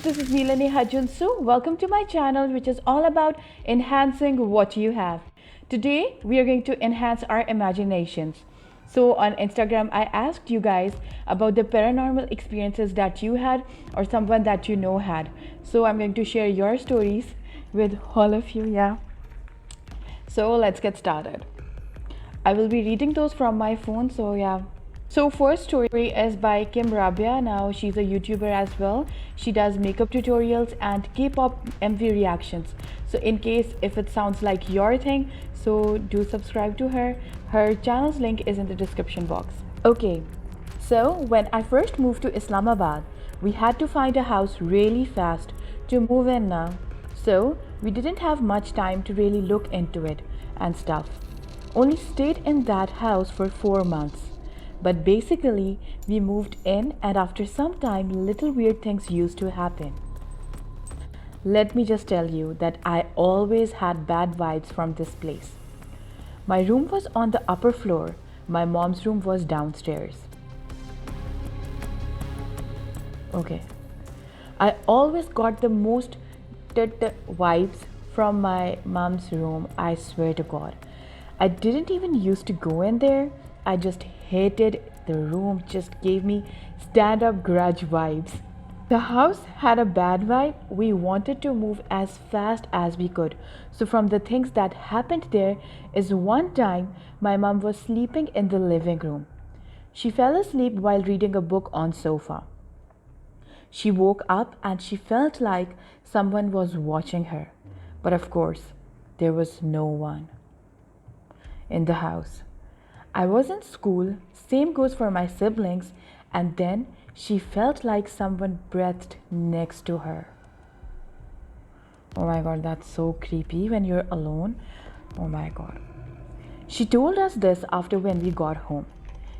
this is me Leneha Junsu. Welcome to my channel, which is all about enhancing what you have. Today we are going to enhance our imaginations. So on Instagram I asked you guys about the paranormal experiences that you had or someone that you know had. So I'm going to share your stories with all of you. So let's get started. I will be reading those from my phone. So first story is by Kim Rabia. Now she's a YouTuber as well. She does makeup tutorials and Kpop MV reactions. So in case if it sounds like your thing, so do subscribe to her. Her channel's link is in the description box. Okay, so when I first moved to Islamabad, we had to find a house really fast to move in now. So we didn't have much time to really look into it and stuff. Only stayed in that house for 4 months. But basically, we moved in, and after some time, little weird things used to happen. Let me just tell you that I always had bad vibes from this place. My room was on the upper floor, my mom's room was downstairs. Okay. I always got the most vibes from my mom's room, I swear to God. I didn't even used to go in there. I just hated the room, just gave me stand-up grudge vibes. The house had a bad vibe. We wanted to move as fast as we could. So from the things that happened there is one time my mom was sleeping in the living room. She fell asleep while reading a book on sofa. She woke up and she felt like someone was watching her. But of course, there was no one in the house. I was in school, same goes for my siblings, and then she felt like someone breathed next to her. Oh my God, that's so creepy when you're alone. Oh my God. She told us this after when we got home.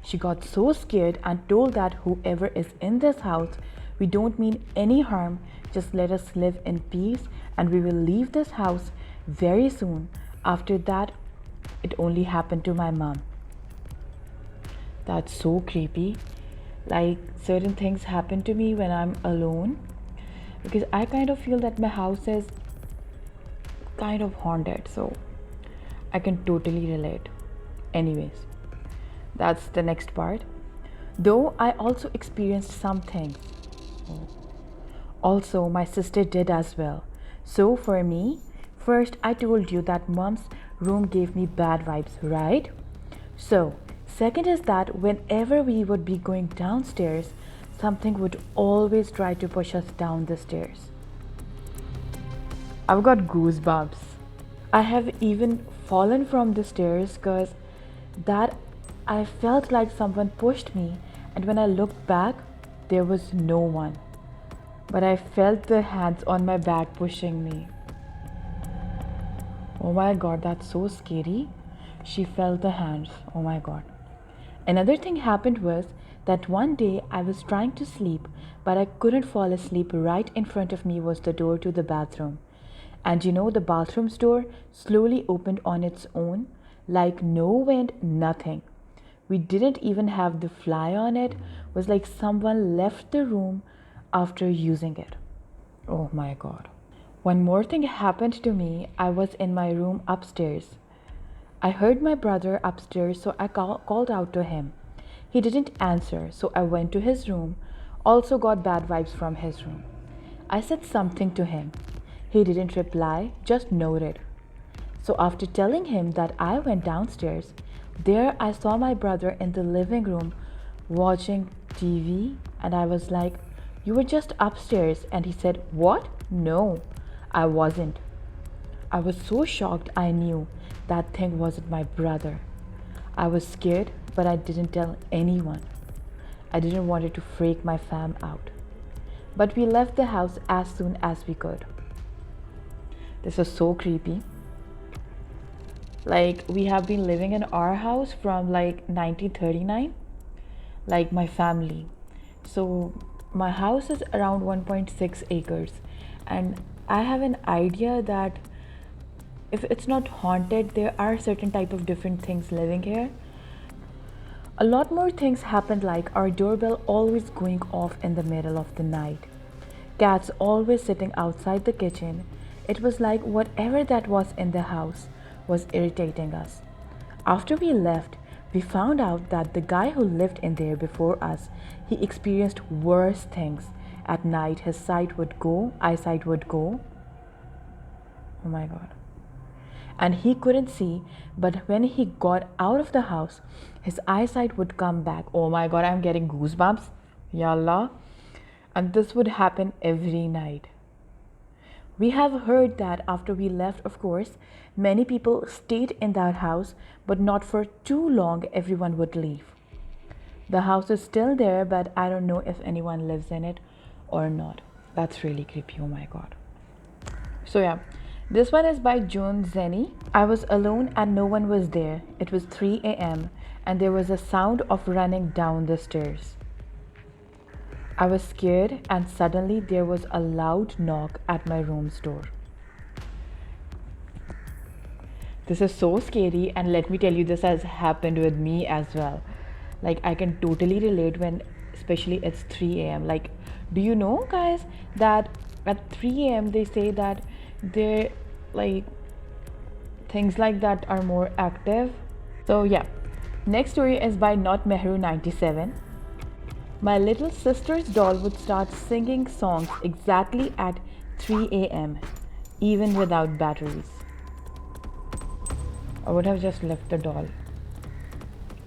She got so scared and told that whoever is in this house, we don't mean any harm, just let us live in peace and we will leave this house very soon. After that, it only happened to my mom. That's so creepy. Like certain things happen to me when I'm alone because I kind of feel that my house is kind of haunted, so I can totally relate. Anyways, that's the next part. Though I also experienced some things. Also, my sister did as well. So for me, first I told you that mom's room gave me bad vibes, right? So second is that whenever we would be going downstairs, something would always try to push us down the stairs. I've got goosebumps. I have even fallen from the stairs because that I felt like someone pushed me, and when I looked back, there was no one. But I felt the hands on my back pushing me. Oh my God, that's so scary. She felt the hands. Oh my God. Another thing happened was that one day I was trying to sleep, but I couldn't fall asleep. Right in front of me was the door to the bathroom. And you know, the bathroom's door slowly opened on its own, like no wind, nothing. We didn't even have the fly on it. It was like someone left the room after using it. Oh my God. One more thing happened to me. I was in my room upstairs. I heard my brother upstairs, so I called out to him. He didn't answer, so I went to his room. Also got bad vibes from his room. I said something to him. He didn't reply, just nodded. So after telling him that I went downstairs, there I saw my brother in the living room watching TV, and I was like, "You were just upstairs." And he said, "What? No, I wasn't." I was so shocked. I knew that thing wasn't my brother. I was scared, but I didn't tell anyone. I didn't want it to freak my fam out. But we left the house as soon as we could. This was so creepy. Like, we have been living in our house from like 1939, like my family. So my house is around 1.6 acres, and I have an idea that if it's not haunted, there are certain type of different things living here. A lot more things happened, like our doorbell always going off in the middle of the night. Cats always sitting outside the kitchen. It was like whatever that was in the house was irritating us. After we left, we found out that the guy who lived in there before us, he experienced worse things. At night, his eyesight would go. Oh my god. And he couldn't see, but when he got out of the house, his eyesight would come back. Oh my god, I'm getting goosebumps. Yallah. And this would happen every night. We have heard that after we left, of course, many people stayed in that house, but not for too long, everyone would leave. The house is still there, but I don't know if anyone lives in it or not. That's really creepy, oh my god. So yeah, this one is by Junsu. I was alone and no one was there. It was 3 a.m. and there was a sound of running down the stairs. I was scared and suddenly there was a loud knock at my room's door. This is so scary, and let me tell you, this has happened with me as well. Like, I can totally relate when, especially it's 3 a.m. Like, do you know, guys, that at 3 a.m. they say that they're like things like that are more active. So yeah, next story is by Not Mehru 97. My little sister's doll would start singing songs exactly at 3 a.m. even without batteries. I would have just left the doll.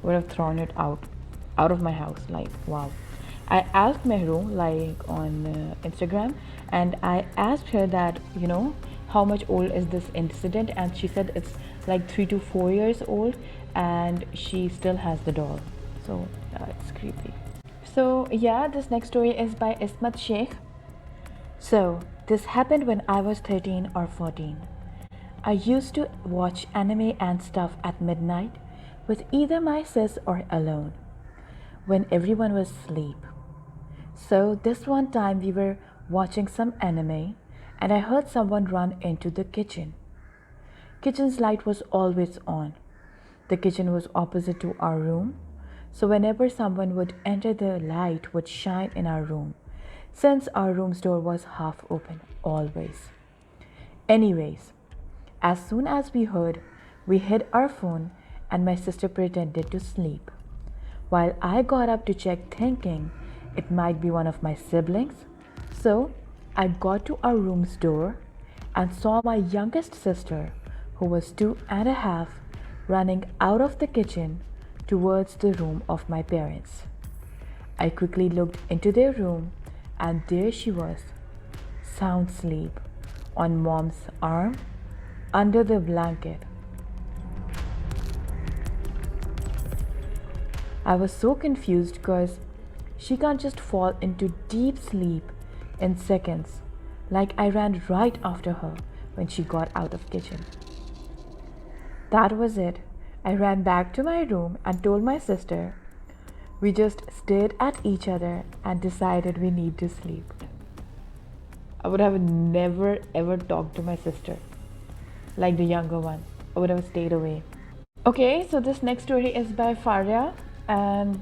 Would have thrown it out of my house. Like, wow. I asked Mehru, like, on Instagram, and I asked her that, how much old is this incident, and she said it's like 3 to 4 years old and she still has the doll. So it's creepy. So yeah, this next story is by Ismat Sheikh. So this happened when I was 13 or 14. I used to watch anime and stuff at midnight with either my sis or alone when everyone was asleep. So this one time we were watching some anime and I heard someone run into the kitchen. Kitchen's light was always on. The kitchen was opposite to our room, so whenever someone would enter, the light would shine in our room, since our room's door was half open, always. Anyways, as soon as we heard, we hid our phone and my sister pretended to sleep, while I got up to check thinking it might be one of my siblings. So I got to our room's door and saw my youngest sister, who was 2.5, running out of the kitchen towards the room of my parents. I quickly looked into their room and there she was, sound asleep, on mom's arm, under the blanket. I was so confused because she can't just fall into deep sleep in seconds. Like, I ran right after her when she got out of kitchen. That was it. I ran back to my room and told my sister. We just stared at each other and decided we need to sleep. I would have never ever talked to my sister, like the younger one. I would have stayed away. Okay, so this next story is by Faria, and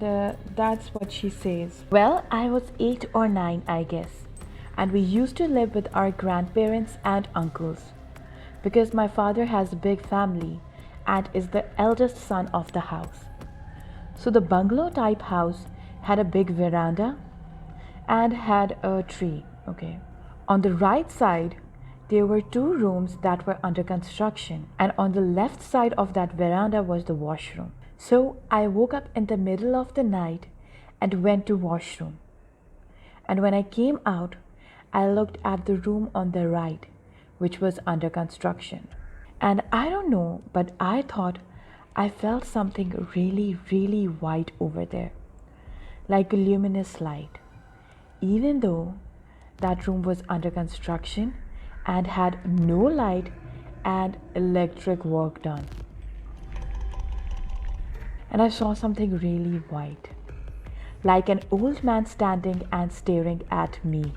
that's what she says. Well, I was 8 or 9, I guess, and we used to live with our grandparents and uncles because my father has a big family and is the eldest son of the house. So the bungalow type house had a big veranda and had a tree. Okay. On the right side, there were 2 rooms that were under construction, and on the left side of that veranda was the washroom. So I woke up in the middle of the night and went to washroom. And when I came out, I looked at the room on the right, which was under construction. And I don't know, but I thought I felt something really, really white over there, like a luminous light, even though that room was under construction and had no light and electric work done. And I saw something really white, like an old man standing and staring at me.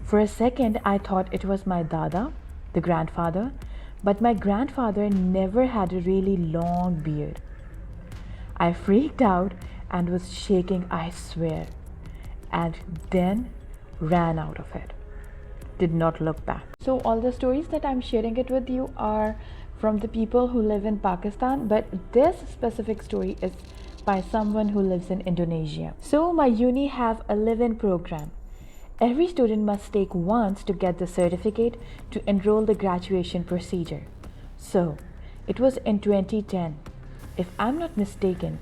For a second, I thought it was my dada, the grandfather, but my grandfather never had a really long beard. I freaked out and was shaking, I swear. and then ran out of it. Did not look back. So all the stories that I'm sharing it with you are from the people who live in Pakistan, but this specific story is by someone who lives in Indonesia. So my uni have a live-in program. Every student must take once to get the certificate to enroll the graduation procedure. So it was in 2010. If I'm not mistaken,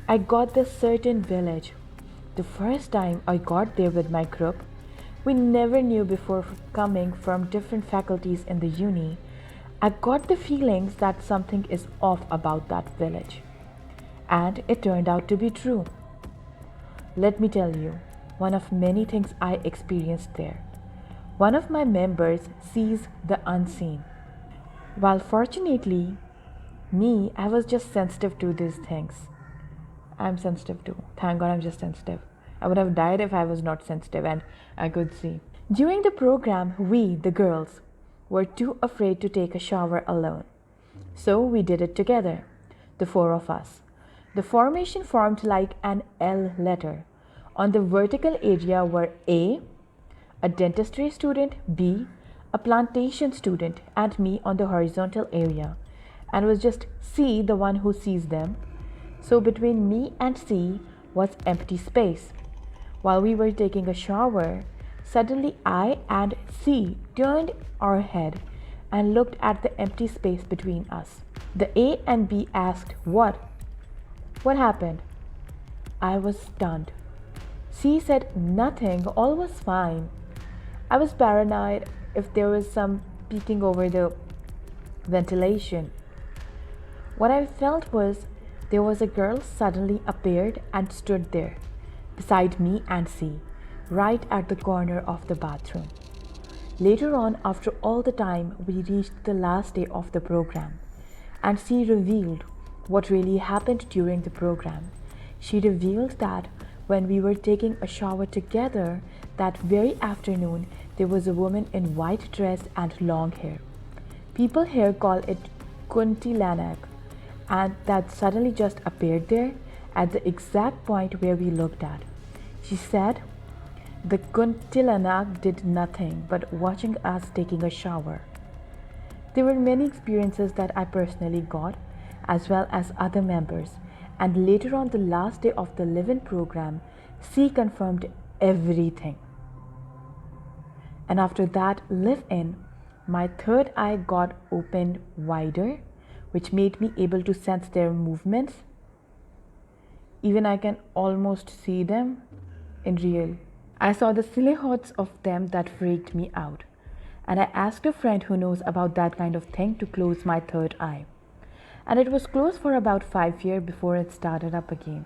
I got this certain village. The first time I got there with my group, we never knew before coming from different faculties in the uni. I got the feelings that something is off about that village. And it turned out to be true. Let me tell you, one of many things I experienced there. One of my members sees the unseen. While fortunately, I was just sensitive to these things. I'm sensitive too. Thank God I'm just sensitive. I would have died if I was not sensitive and I could see. During the program, we, the girls, were too afraid to take a shower alone. So we did it together, the four of us. The formation formed like an L letter. On the vertical area were A, a dentistry student, B, a plantation student, and me on the horizontal area, and was just C, the one who sees them. So between me and C was empty space. While we were taking a shower, suddenly I and C turned our head and looked at the empty space between us. The A and B asked, "What? What happened?" I was stunned. C said, "Nothing, all was fine." I was paranoid if there was some peeking over the ventilation. What I felt was there was a girl suddenly appeared and stood there, beside me and C, right at the corner of the bathroom. Later on, after all the time, we reached the last day of the program, and C revealed what really happened during the program. She revealed that when we were taking a shower together that very afternoon, there was a woman in white dress and long hair. People here call it kuntilanak, and that suddenly just appeared there at the exact point where we looked at. She said the kuntilanak did nothing but watching us taking a shower. There were many experiences that I personally got, as well as other members, and later on the last day of the live-in program, C confirmed everything. And after that live-in, my third eye got opened wider, which made me able to sense their movements. Even I can almost see them in real. I saw the silhouettes of them that freaked me out. And I asked a friend who knows about that kind of thing to close my third eye. And it was closed for about 5 years before it started up again.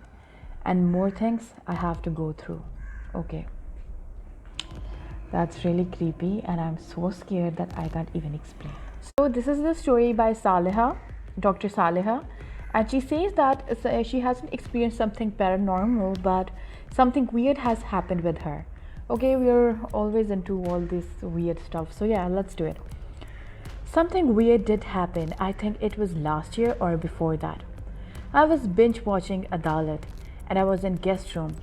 And more things I have to go through. Okay. That's really creepy and I'm so scared that I can't even explain. So this is the story by Saleha, Dr. Saleha, and she says that she hasn't experienced something paranormal, but something weird has happened with her. Okay, we're always into all this weird stuff, so yeah, let's do it. Something weird did happen. I think it was last year or before that. I was binge watching Adalat and I was in guest room.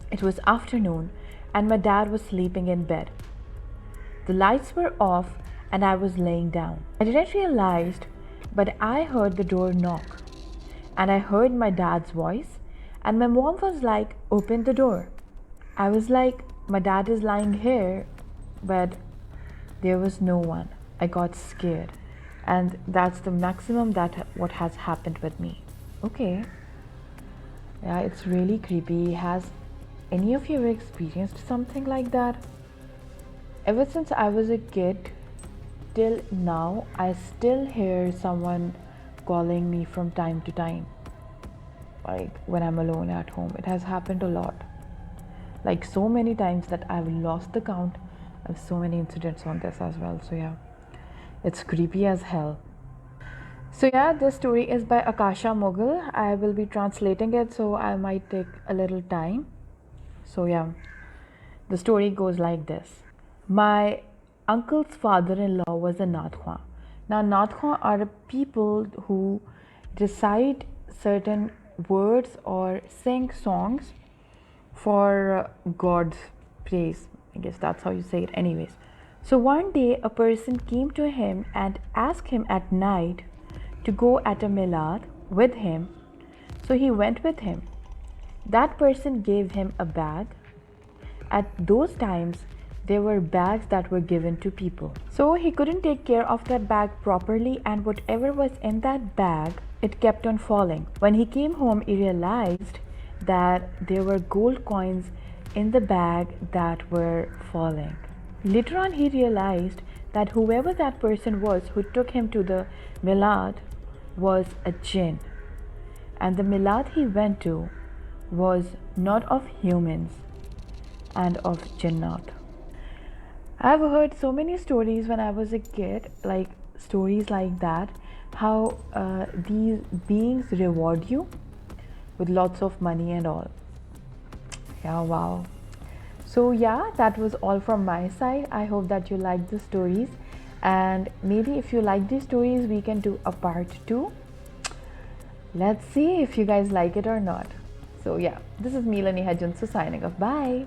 It was afternoon and my dad was sleeping in bed. The lights were off and I was laying down. I didn't realize, but I heard the door knock and I heard my dad's voice and my mom was like, "Open the door." I was like, my dad is lying here, but there was no one. I got scared and that's the maximum that what has happened with me. Okay. Yeah, it's really creepy. Has any of you ever experienced something like that? Ever since I was a kid till now, I still hear someone calling me from time to time. Like when I'm alone at home. It has happened a lot. Like so many times that I've lost the count. I have so many incidents on this as well. So yeah, it's creepy as hell. So yeah, this story is by Akasha Mughal. I will be translating it, so I might take a little time. So yeah, the story goes like this. My uncle's father-in-law was a Nathwa. Now Nathwa are people who recite certain words or sing songs for God's praise. I guess that's how you say it. Anyways, so one day a person came to him and asked him at night to go at a milad with him. So he went with him. That person gave him a bag. At those times, there were bags that were given to people. So he couldn't take care of that bag properly, and whatever was in that bag, it kept on falling. When he came home, he realized that there were gold coins in the bag that were falling. Later on, he realized that whoever that person was who took him to the milad was a jinn. And the milad he went to was not of humans and of jinnat. I've heard so many stories when I was a kid, like stories like that, how these beings reward you with lots of money and all. Yeah, wow. So yeah, that was all from my side. I hope that you liked the stories, and maybe if you like these stories, we can do a part 2. Let's see if you guys like it or not. So yeah, this is me, Leneha Junsu, signing off. Bye.